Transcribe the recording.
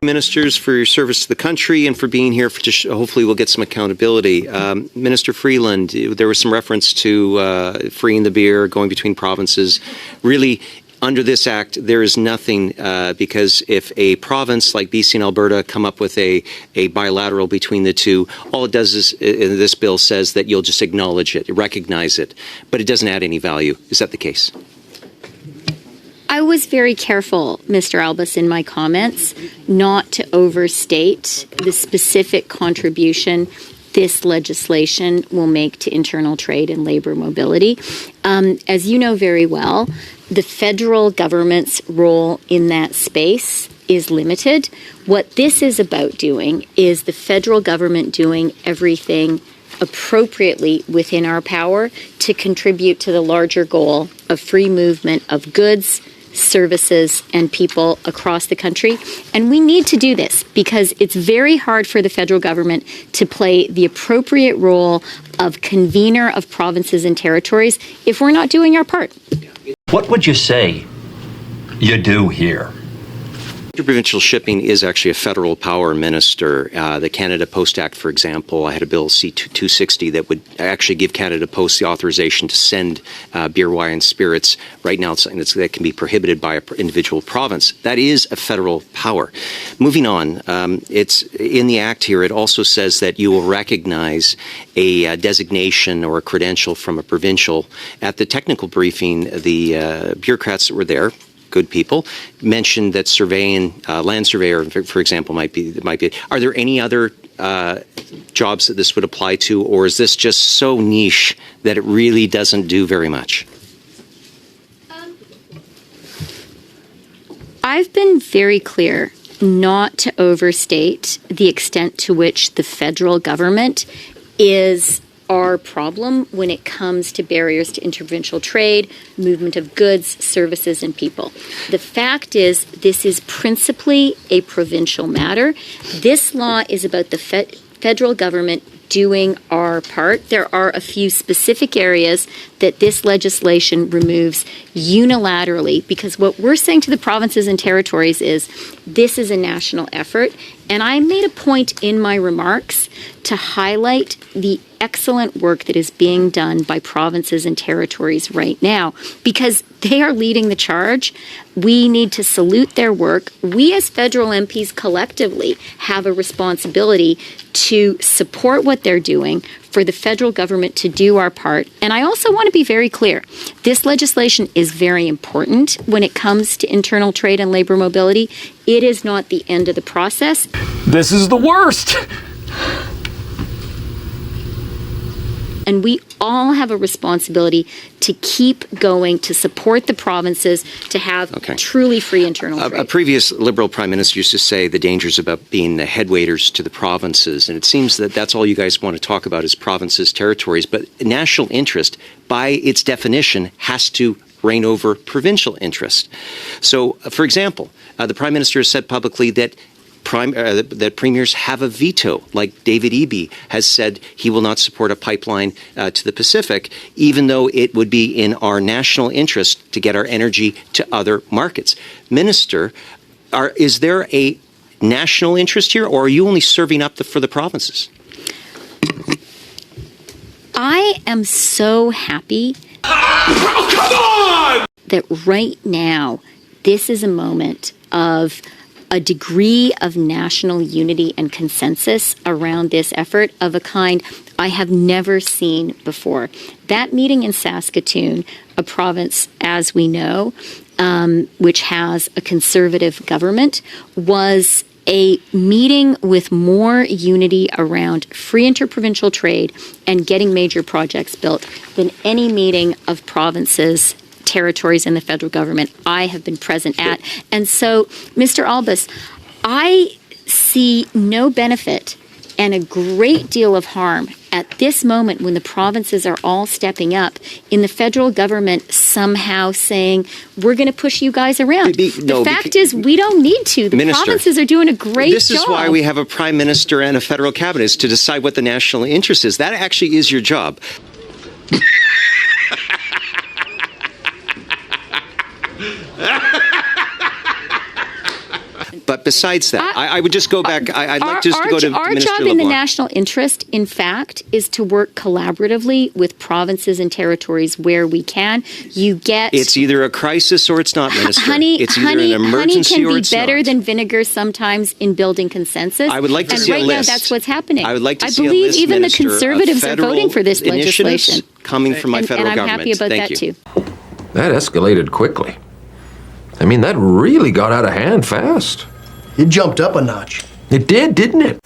Ministers, for your service to the country and for being here. Hopefully we'll get some accountability. Minister Freeland, there was some reference to freeing the beer, going between provinces. Really, under this act, there is nothing because if a province like BC and Alberta come up with a bilateral between the two, all it does is, this bill says that you'll just acknowledge it, recognize it, but it doesn't add any value. Is that the case? I was very careful, Mr. Albus, in my comments, not to overstate the specific contribution this legislation will make to internal trade and labor mobility. As you know very well, the federal government's role in that space is limited. What this is about doing is the federal government doing everything appropriately within our power to contribute to the larger goal of free movement of goods, services, and people across the country. And we need to do this because it's very hard for the federal government to play the appropriate role of convener of provinces and territories if we're not doing our part. What would you say you do here? Interprovincial shipping is actually a federal power, Minister. The Canada Post Act, for example, I had a bill C-260 that would actually give Canada Post the authorization to send beer, wine, and spirits. Right now, it's something that can be prohibited by an individual province. That is a federal power. Moving on, it's in the act here. It also says that you will recognize a designation or a credential from a provincial. At the technical briefing, the bureaucrats that were there, good people, mentioned that surveying, land surveyor, for example, might be. Are there any other jobs that this would apply to, or is this just so niche that it really doesn't do very much? I've been very clear not to overstate the extent to which the federal government is our problem when it comes to barriers to interprovincial trade, movement of goods, services, and people. The fact is, this is principally a provincial matter. This law is about the federal government doing our part. There are a few specific areas that this legislation removes unilaterally, because what we're saying to the provinces and territories is this is a national effort. And I made a point in my remarks to highlight the excellent work that is being done by provinces and territories right now, because they are leading the charge. We need to salute their work. We as federal MPs collectively have a responsibility to support what they're doing, for the federal government to do our part. And I also want to be very clear. This legislation is very important when it comes to internal trade and labor mobility. It is not the end of the process. This is the worst. And we all have a responsibility to keep going, to support the provinces, to have truly free internal trade. A previous Liberal Prime Minister used to say the dangers about being the head waiters to the provinces, and it seems that that's all you guys want to talk about is provinces, territories, but national interest, by its definition, has to reign over provincial interest. So, for example, the Prime Minister has said publicly that that premiers have a veto, like David Eby has said he will not support a pipeline to the Pacific, even though it would be in our national interest to get our energy to other markets. Minister, is there a national interest here, or are you only serving up for the provinces? I am so happy that right now this is a moment of a degree of national unity and consensus around this effort of a kind I have never seen before. That meeting in Saskatoon, a province, as we know, which has a conservative government, was a meeting with more unity around free interprovincial trade and getting major projects built than any meeting of provinces, territories, and the federal government I have been present at. And so, Mr. Albus, I see no benefit and a great deal of harm at this moment when the provinces are all stepping up in the federal government somehow saying, we're going to push you guys around. The fact is, we don't need to. The provinces are doing a great job. This is why we have a prime minister and a federal cabinet, is to decide what the national interest is. That actually is your job. But besides that, I would just go back. I'd like just to go to our Minister job in the LeBlanc. national interest, in fact, is to work collaboratively with provinces and territories where we can. You get It's either a crisis or it's not, Minister. honey. It's either Honey, an emergency honey or can be it's better not. than vinegar sometimes in building consensus. I would like to and see right a list. now, that's what's happening. I would like to I see a believe list, even Minister, the Conservatives of are voting for this federal initiatives legislation. coming from my federal and I'm government. happy about Thank that you. too. That escalated quickly. I mean, that really got out of hand fast. It jumped up a notch. It did, didn't it?